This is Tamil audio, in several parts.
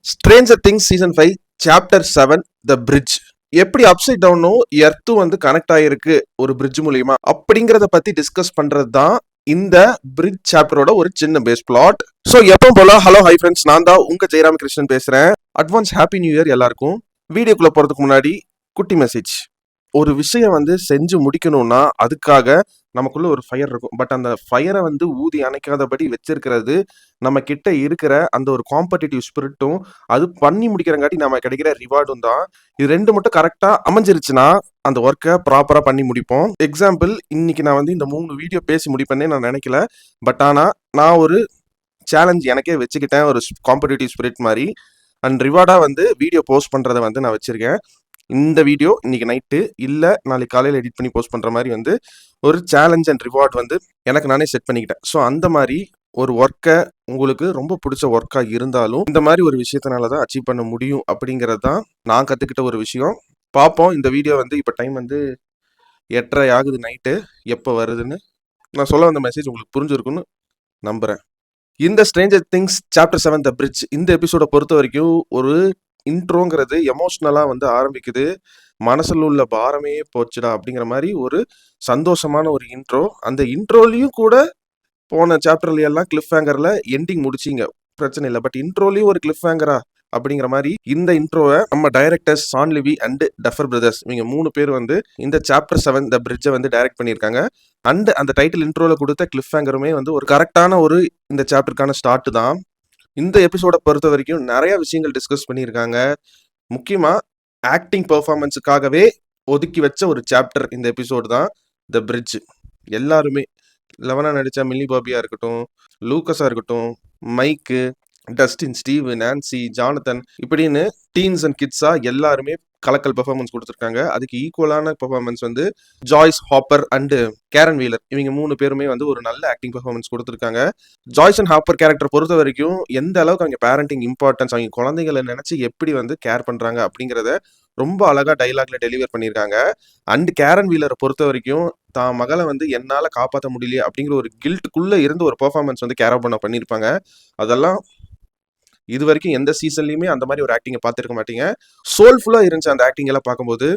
Stranger Things season 5 chapter 7 the bridge. எப்படி அப்சைட் டவுனும் எர்த்தும் வந்து கனெக்ட் ஆகிருக்கு ஒரு பிரிட்ஜ் மூலியமா அப்படிங்கிறத பத்தி டிஸ்கஸ் பண்றது தான் இந்த பிரிட்ஜ் சாப்டரோட ஒரு சின்ன பேஸ் பிளாட். ஸோ எப்பவும் போல ஹலோ ஹை ஃப்ரெண்ட்ஸ், நான் தான் உங்க ஜெயராம கிருஷ்ணன் பேசுறேன். அட்வான்ஸ் ஹாப்பி நியூ இயர் எல்லாருக்கும். வீடியோக்குள்ள போறதுக்கு முன்னாடி குட்டி மெசேஜ். ஒரு விஷயம் வந்து செஞ்சு முடிக்கணும்னா அதுக்காக நமக்குள்ள ஒரு ஃபயர் இருக்கும். பட் அந்த ஃபயரை வந்து ஊதி அணைக்காதபடி வச்சிருக்கிறது நம்ம கிட்ட இருக்கிற அந்த ஒரு காம்படிட்டிவ் ஸ்பிரிட்டும் அது பண்ணி முடிக்கிறங்காட்டி நம்ம கிடைக்கிற ரிவார்டும் தான். இது ரெண்டு மட்டும் கரெக்டா அமைஞ்சிருச்சுன்னா அந்த ஒர்க்கை ப்ராப்பரா பண்ணி முடிப்போம். எக்ஸாம்பிள், இன்னைக்கு நான் வந்து இந்த 3 வீடியோ பேசி முடிப்பேன்னே நான் நினைக்கல. பட் ஆனா நான் ஒரு சேலஞ்ச் எனக்கே வச்சுக்கிட்டேன், ஒரு காம்படிட்டிவ் ஸ்பிரிட் மாதிரி. அண்ட் ரிவார்டா வந்து வீடியோ போஸ்ட் பண்றதை வந்து நான் வச்சிருக்கேன். இந்த வீடியோ இன்னைக்கு நைட்டு இல்லை நாளைக்கு காலையில் எடிட் பண்ணி போஸ்ட் பண்ணுற மாதிரி வந்து ஒரு சேலஞ்ச் அண்ட் ரிவார்ட் வந்து எனக்கு நானே செட் பண்ணிக்கிட்டேன். ஸோ அந்த மாதிரி ஒரு ஒர்க்கை உங்களுக்கு ரொம்ப பிடிச்ச ஒர்க்காக இருந்தாலும் இந்த மாதிரி ஒரு விஷயத்தினால தான் அச்சீவ் பண்ண முடியும் அப்படிங்கிறது தான் நான் கற்றுக்கிட்ட ஒரு விஷயம். பார்ப்போம். இந்த வீடியோ வந்து இப்போ டைம் வந்து 8:30 ஆகுது நைட்டு. எப்போ வருதுன்னு நான் சொல்ல வந்த மெசேஜ் உங்களுக்கு புரிஞ்சிருக்குன்னு நம்புகிறேன். இந்த Stranger Things chapter 7 the bridge இந்த எபிசோட பொறுத்த வரைக்கும் ஒரு இன்ட்ரோங்கிறது எமோஷ்னலா வந்து ஆரம்பிக்குது. மனசுல உள்ள பாரமே போச்சுடா அப்படிங்கிற மாதிரி ஒரு சந்தோஷமான ஒரு இன்ட்ரோ. அந்த இன்ட்ரோலையும் கூட போன சாப்டர்ல எல்லாம் கிளிஃப் ஹேங்கர்ல எண்டிங் முடிச்சிங்க, பிரச்சனை இல்லை. பட் இன்ட்ரோலையும் ஒரு கிளிஃப் ஹேங்கரா அப்படிங்கிற மாதிரி இந்த இன்ட்ரோவை நம்ம directors Shawn Levy and Duffer brothers இவங்க 3 பேர் வந்து இந்த சாப்டர் 7 த பிரிட்ஜை வந்து டைரக்ட் பண்ணியிருக்காங்க. அண்ட் அந்த டைட்டில் இன்ட்ரோல கொடுத்த கிளிஃப் ஹேங்கருமே வந்து ஒரு கரெக்டான ஒரு இந்த சாப்டருக்கான ஸ்டார்ட் தான். இந்த எபிசோட பொறுத்த வரைக்கும் நிறைய விஷயங்கள் டிஸ்கஸ் பண்ணியிருக்காங்க. முக்கியமா ஆக்டிங் பெர்ஃபார்மன்ஸுக்காகவே ஒதுக்கி வச்ச ஒரு சாப்டர் இந்த எபிசோடு தான் த பிரிட்ஜ். எல்லாருமே லெவனா நடிச்ச மில்லி பாபியா இருக்கட்டும், லூக்கஸா இருக்கட்டும், மைக்கு, டஸ்டின், ஸ்டீவ், நான்சி, ஜானதன் இப்படின்னு டீன்ஸ் அண்ட் கிட்ஸா எல்லாருமே கலக்கல் பெர்ஃபார்மன்ஸ் கொடுத்துருக்காங்க. அதுக்கு ஈக்குவலான பெர்ஃபார்மன்ஸ் வந்து ஜாய்ஸ் ஹாப்பர் அண்ட் கேரன் வீலர் இவங்க 3 பேருமே வந்து ஒரு நல்ல ஆக்டிங் பெர்ஃபார்மன்ஸ் கொடுத்துருக்காங்க. ஜாய்ஸ் அண்ட் ஹாப்பர் கேரக்டர் பொறுத்த வரைக்கும் எந்த அளவுக்கு அவங்க பேரண்டிங் இம்பார்ட்டன்ஸ், அவங்க குழந்தைகளை நினைச்சு எப்படி வந்து கேர் பண்றாங்க அப்படிங்கிறத ரொம்ப அழகா டைலாக்ல டெலிவர் பண்ணியிருக்காங்க. அண்ட் கேரன் வீலரை பொறுத்த வரைக்கும் தான் மகளை வந்து என்னால காப்பாற்ற முடியலையே அப்படிங்கிற ஒரு கில்ட்டுக்குள்ள இருந்து ஒரு பெர்ஃபார்மன்ஸ் வந்து கேர் பண்ணியிருப்பாங்க. அதெல்லாம் இது வரைக்கும் எந்த சீசன்லயுமே அந்த மாதிரி ஒரு ஆக்டிங்கை பார்த்துருக்க மாட்டீங்க. சோல்ஃபுல்லா இருந்துச்சு அந்த ஆக்டிங் எல்லாம் பார்க்கும்போது.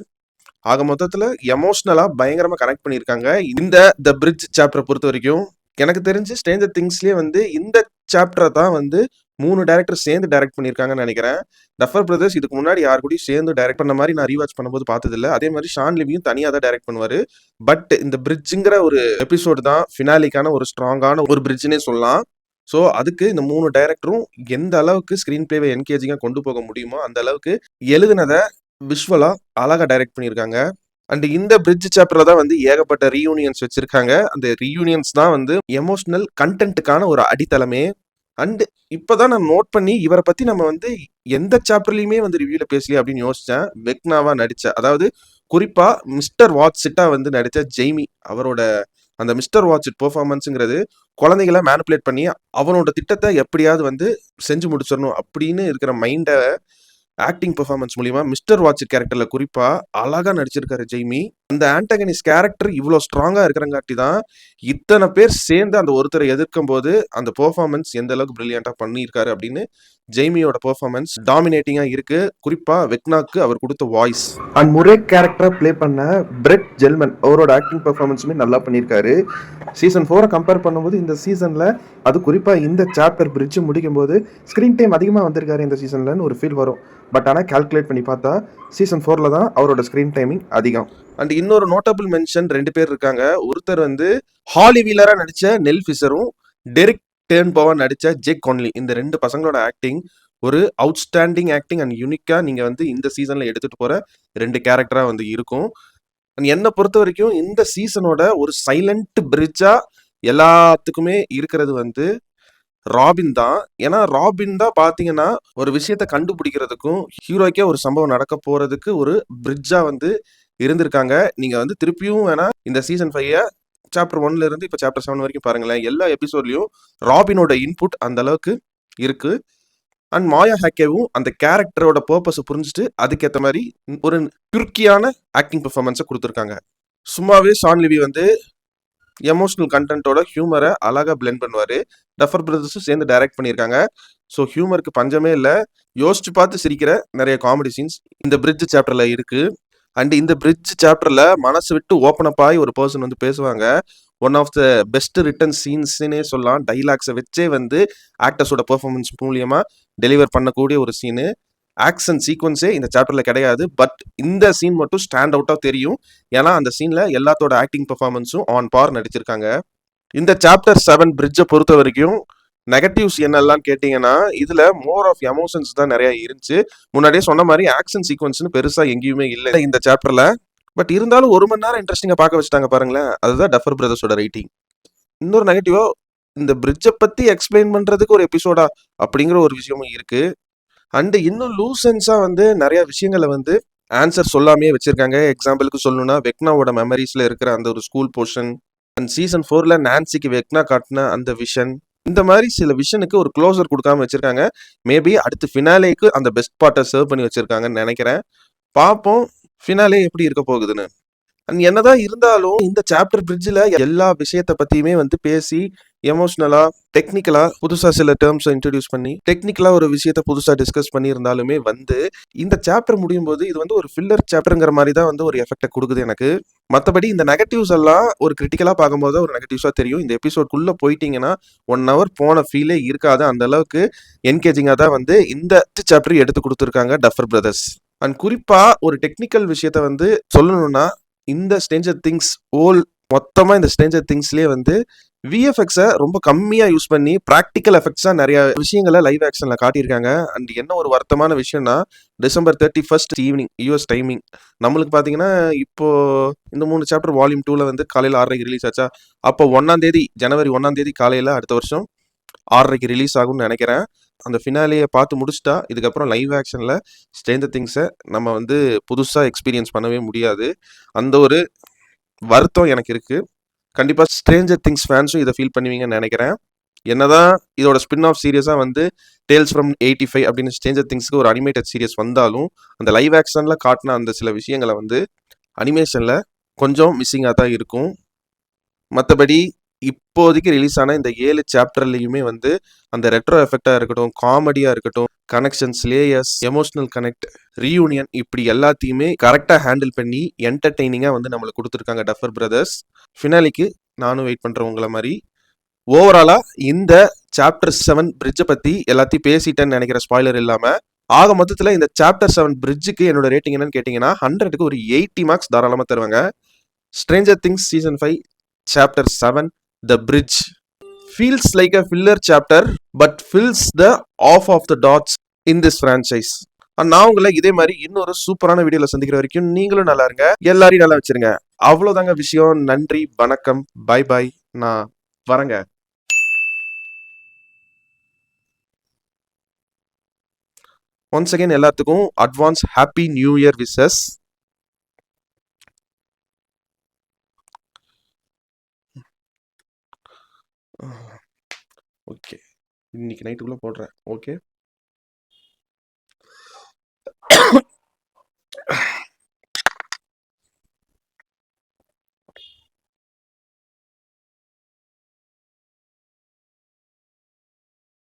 ஆக மொத்தத்துல எமோஷனலா பயங்கரமா கனெக்ட் பண்ணியிருக்காங்க இந்த த பிரிட்ஜ் சாப்டரை பொறுத்த வரைக்கும். எனக்கு தெரிஞ்சு ஸ்ட்ரேஞ்சர் திங்ஸ்லயே வந்து இந்த சாப்டரை தான் வந்து 3 டைரக்டர் சேர்ந்து டைரக்ட் பண்ணியிருக்காங்கன்னு நினைக்கிறேன். டஃபர் பிரதர்ஸ் இதுக்கு முன்னாடி யார் கூடயும் சேர்ந்து டைரக்ட் பண்ண மாதிரி நான் ரீவாச் பண்ணும்போது பார்த்ததில்ல. அதே மாதிரி ஷான் லிவியும் தனியாக தான் டைரக்ட் பண்ணுவாரு. பட் இந்த பிரிட்ஜுங்கிற ஒரு எபிசோடு தான் ஃபினாலிக்கான ஒரு ஸ்ட்ராங்கான ஒரு பிரிட்ஜ்னே சொல்லலாம். ஸோ அதுக்கு இந்த 3 டைரக்டரும் எந்த அளவுக்கு ஸ்க்ரீன் பிளேவை என்கேஜிங்காக கொண்டு போக முடியுமோ அந்த அளவுக்கு எழுதுனதை விஷுவலா அழகா டைரக்ட் பண்ணியிருக்காங்க. அண்ட் இந்த பிரிட்ஜ் சாப்டர்ல தான் வந்து ஏகப்பட்ட ரீயூனியன்ஸ் வச்சிருக்காங்க. அந்த ரீயூனியன்ஸ் தான் வந்து எமோஷனல் கண்டென்ட்டுக்கான ஒரு அடித்தளமே. அண்ட் இப்போதான் நான் நோட் பண்ணி இவரை பத்தி நம்ம வந்து எந்த சாப்டர்லயுமே வந்து ரிவ்யூல பேசலையே அப்படின்னு யோசிச்சேன். வெக்னாவா நடிச்ச, அதாவது குறிப்பா மிஸ்டர் வாட்சிட்டா வந்து நடிச்ச ஜெய்மி, அவரோட அந்த மிஸ்டர் வாட்சிட் பெர்ஃபார்மன்ஸுங்கிறது குழந்தைகளை மேனிப்புலேட் பண்ணி அவனோட திட்டத்தை எப்படியாவது வந்து செஞ்சு முடிச்சிடணும் அப்படின்னு இருக்கிற மைண்டை ஆக்டிங் பெர்ஃபார்மன்ஸ் மூலியமா மிஸ்டர் வாட்சிட் கேரக்டர்ல குறிப்பா அழகா நடிச்சிருக்காரு ஜெய்மி. அந்த ஆன்டகனிஸ்ட் கேரக்டர் இவ்வளோ ஸ்ட்ராங்கா இருக்கிறங்காட்டி தான் இத்தனை பேர் சேர்ந்து அந்த ஒருத்தரை எதிர்க்கும் போது அந்த பெர்ஃபார்மன்ஸ் எந்த அளவுக்கு பிரில்லியண்டா பண்ணியிருக்காரு அப்படின்னு ஜெய்மியோட பெர்ஃபார்மன்ஸ் டாமினேட்டிங்கா இருக்கு. குறிப்பா வெக்னாக்கு அவர் கொடுத்த வாய்ஸ் அண்ட் முரே கேரக்டரை பிளே பண்ண பிரெட் ஜெல்மன் அவரோட ஆக்டிங் பெர்ஃபார்மன்ஸுமே நல்லா பண்ணியிருக்காரு. சீசன் 4 கம்பேர் பண்ணும்போது இந்த சீசன்ல, அது குறிப்பா இந்த சாப்டர் பிரிட்ஜ் முடிக்கும் போது ஸ்கிரீன் டைம் அதிகமாக வந்திருக்காரு இந்த சீசன்லன்னு ஒரு ஃபீல் வரும். பட் ஆனால் கால்குலேட் பண்ணி பார்த்தா சீசன் 4ல தான் அவரோட ஸ்க்ரீன் டைமிங் அதிகம். அண்ட் இன்னொரு நோட்டபிள் மென்ஷன் 2 பேர் இருக்காங்க. ஒருத்தர் வந்து ஹாலி வீலரா நடிச்ச நெல் ஃபிஷரும், டெரிக் டேர்ன்பவா நடிச்ச ஜேக் கான்லி. இந்த 2 பசங்களோட ஆக்டிங் ஒரு அவுட்ஸ்டாண்டிங் ஆக்டிங் அண்ட் யூனிக்கா நீங்க வந்து இந்த சீசன்ல எடுத்துட்டு போற 2 கேரக்டரா வந்து இருக்கும். என்னை பொறுத்த வரைக்கும் இந்த சீசனோட ஒரு சைலண்ட் பிரிட்ஜா எல்லாத்துக்குமே இருக்கிறது வந்து ராபின் தான். ஏன்னா ராபின் தான் பாத்தீங்கன்னா ஒரு விஷயத்த கண்டுபிடிக்கிறதுக்கும் ஹீரோக்கே ஒரு சம்பவம் நடக்க போறதுக்கு ஒரு பிரிட்ஜா வந்து இருந்திருக்காங்க. நீங்க வந்து திருப்பியும் வேணா இந்த சீசன் 5 சாப்டர் 1ல இருந்து இப்ப சாப்டர் 7 வரைக்கும் பாருங்களேன். எல்லா எபிசோட்லயும் ராபினோட இன்புட் அந்த அளவுக்கு இருக்கு. அண்ட் மாயா ஹேக்கேவும் அந்த கேரக்டரோட பர்பஸை புரிஞ்சுட்டு அதுக்கேற்ற மாதிரி ஒரு குறுக்கியான ஆக்டிங் பெர்ஃபார்மன்ஸை கொடுத்துருக்காங்க. சும்மாவே ஷான் லிவி வந்து எமோஷனல் கண்டென்ட்டோட ஹியூமரை அழகா பிளெண்ட் பண்ணுவாரு. டஃபர் பிரதர்ஸும் சேர்ந்து டைரக்ட் பண்ணியிருக்காங்க. ஸோ ஹியூமருக்கு பஞ்சமே இல்ல. யோசிச்சு பார்த்து சிரிக்கிற நிறைய காமெடி சீன்ஸ் இந்த பிரிட்ஜ் சாப்டர்ல இருக்கு. அண்ட் இந்த பிரிட்ஜ் சாப்டர்ல மனசு விட்டு ஓப்பன் அப் ஆகி ஒரு பர்சன் வந்து பேசுவாங்க. One of the best written சீன்ஸ்னே சொல்லலாம். டைலாக்ஸை வச்சே வந்து ஆக்டர்ஸோட பெர்ஃபார்மன்ஸ் மூலியமா டெலிவர் பண்ணக்கூடிய ஒரு சீனு. ஆக்ஷன் சீக்வன்ஸே இந்த சாப்டர்ல கிடையாது. பட் இந்த சீன் மட்டும் ஸ்டாண்ட் அவுட்டா தெரியும். ஏன்னா அந்த சீன்ல எல்லாத்தோட ஆக்டிங் பெர்ஃபார்மன்ஸும் ஆன் பார் நடிச்சிருக்காங்க. இந்த சாப்டர் 7 பிரிட்ஜை பொறுத்த வரைக்கும் நெகட்டிவ்ஸ் என்னெல்லாம் கேட்டீங்கன்னா, இதுல மோர் ஆஃப் எமோஷன்ஸ் தான் நிறைய இருந்துச்சு. முன்னாடியே சொன்ன மாதிரி ஆக்ஷன் சீக்வன்ஸ்னு பெருசா எங்கேயுமே இல்லை இந்த சாப்டர்ல. பட் இருந்தாலும் 1 மணி நேரம் இன்ட்ரெஸ்டிங்கா பார்க்க வச்சுட்டாங்க பாருங்களேன். அதுதான் டஃபர் பிரதர்ஸோட ரைட்டிங். இன்னொரு நெகட்டிவா இந்த பிரிட்ஜை பத்தி எக்ஸ்பிளைன் பண்றதுக்கு ஒரு எபிசோடா அப்படிங்கிற ஒரு விஷயமும் இருக்கு. அண்ட் இன்னும் லூசன்ஸா வந்து நிறைய விஷயங்களை வந்து ஆன்சர் சொல்லாமே வச்சிருக்காங்க. எக்ஸாம்பிளுக்கு சொல்லணும்னா வெக்னாவோட மெமரிஸ்ல இருக்கிற அந்த ஒரு ஸ்கூல் போர்ஷன் அண்ட் சீசன் 4ல நான்சிக்கு வெக்னா காட்டின அந்த விஷன், இந்த மாதிரி சில விஷனுக்கு ஒரு க்ளோசர் கொடுக்காம வச்சிருக்காங்க. மேபி அடுத்து ஃபினாலேக்கு அந்த பெஸ்ட் பார்ட்டை சர்வ் பண்ணி வச்சிருக்காங்கன்னு நினைக்கிறேன். பார்ப்போம் ஃபினாலே எப்படி இருக்க போகுதுன்னு. அண்ட் என்னதான் இருந்தாலும் இந்த சாப்டர் பிரிட்ஜில் எல்லா விஷயத்தை பத்தியுமே வந்து பேசி எமோஷனலா டெக்னிக்கலா புதுசா சில டேர்ம்ஸை இன்ட்ரடியூஸ் பண்ணி டெக்னிக்கலா ஒரு விஷயத்த புதுசா டிஸ்கஸ் பண்ணி இருந்தாலுமே வந்து இந்த சாப்டர் முடியும் போது இது வந்து ஒரு ஃபில்லர் சாப்டர்ங்கிற மாதிரி தான் வந்து ஒரு எஃபெக்டை கொடுக்குது எனக்கு. மற்றபடி இந்த நெகட்டிவ்ஸ் எல்லாம் ஒரு கிரிட்டிக்கலா பார்க்கும்போது ஒரு நெகட்டிவ்ஸா தெரியும். இந்த எபிசோட்குள்ள போயிட்டீங்கன்னா 1 hour போன ஃபீலே இருக்காது. அந்த அளவுக்கு என்கேஜிங்கா தான் வந்து இந்த சாப்டர் எடுத்து கொடுத்துருக்காங்க டஃபர் பிரதர்ஸ். அண்ட் குறிப்பா ஒரு டெக்னிக்கல் விஷயத்த வந்து சொல்லணும்னா இந்த ஸ்ட்ரேஞ்சர் திங்ஸ் மொத்தமா இந்த ஸ்ட்ரேஞ்சர் திங்ஸ்லயே வந்து விஎஃப்எக்ஸை ரொம்ப கம்மியா யூஸ் பண்ணி ப்ராக்டிக்கல் எஃபெக்ட்ஸா நிறைய விஷயங்களை லைவ் ஆக்ஷன்ல காட்டியிருக்காங்க. அண்ட் என்ன ஒரு வருத்தமான விஷயம்னா December 31st evening US timing நம்மளுக்கு பாத்தீங்கன்னா இப்போ இந்த 3 சாப்டர் வால்யூம் 2ல வந்து காலையில 6:30 ரிலீஸ் ஆச்சா. அப்போ ஜனவரி 1 காலையில அடுத்த வருஷம் 6:30 ரிலீஸ் ஆகும்னு நினைக்கிறேன். அந்த ஃபினாலியை பார்த்து முடிச்சுட்டா இதுக்கப்புறம் லைவ் ஆக்ஷன்ல ஸ்ட்ரேஞ்சர் திங்ஸை நம்ம வந்து புதுசா எக்ஸ்பீரியன்ஸ் பண்ணவே முடியாது. அந்த ஒரு வருத்தம் எனக்கு இருக்கு. கண்டிப்பா ஸ்ட்ரேஞ்சர் திங்ஸ் ஃபேன்ஸும் இதை ஃபீல் பண்ணுவீங்கன்னு நினைக்கிறேன். என்னதான் இதோட ஸ்பின் ஆஃப் சீரியஸா வந்து டேல்ஸ் ஃப்ரம் 85 அப்படின்னு ஸ்ட்ரேஞ்சர் திங்ஸ்க்கு ஒரு அனிமேட்டட் சீரியஸ் வந்தாலும் அந்த லைவ் ஆக்ஷன்ல காட்டின அந்த சில விஷயங்களை வந்து அனிமேஷன்ல கொஞ்சம் மிஸ்ஸிங்காக தான் இருக்கும். மற்றபடி இப்போதைக்கு ரிலீஸ் ஆன இந்த 7 சாப்டர்லையுமே வந்து அந்த ரெட்ரோ எஃபெக்டா இருக்கட்டும், காமெடியா இருக்கட்டும், connections, layers, emotional connect, reunion இப்படி எல்லாத்தையுமே கரெக்டா ஹேண்டில் பண்ணி என்டர்டெய்னிங்கா வந்து நம்மளுக்கு கொடுத்துருக்காங்க டஃபர் பிரதர்ஸ். ஃபினாலிக்கு நானும் வெயிட் பண்றேன் உங்களை மாதிரி. ஓவராலா இந்த சாப்டர் 7 பிரிட்ஜை பத்தி எல்லாத்தையும் பேசிட்டேன்னு நினைக்கிற ஸ்பாய்லர் இல்லாம ஆக மொத்தத்தில் இந்த சாப்டர் 7 பிரிட்ஜுக்கு என்னோட ரேட்டிங் என்னன்னு கேட்டீங்கன்னா 100க்கு ஒரு 80 மார்க்ஸ் தாராளமாக தருவாங்க. Stranger Things season 5 Chapter 7 The Bridge feels like a filler chapter but fills the off of the dots in this franchise. நான் உங்களை இதே மாதிரி இன்னொரு சூப்பரான வீடியோல சந்திக்கிற வரைக்கும் நீங்களும் நல்லா இருங்க, எல்லாரையும் நல்லா வச்சிருங்க. அவ்வளவுதாங்க விஷயம். நன்றி, வணக்கம், பை பை. நான் வரேங்க. ஒன்ஸ் அகைன் எல்லாத்துக்கும் advance happy new year wishes. Okay, இன்னைக்கு நைட்டுக்குள்ள போடுறேன். ஓகே.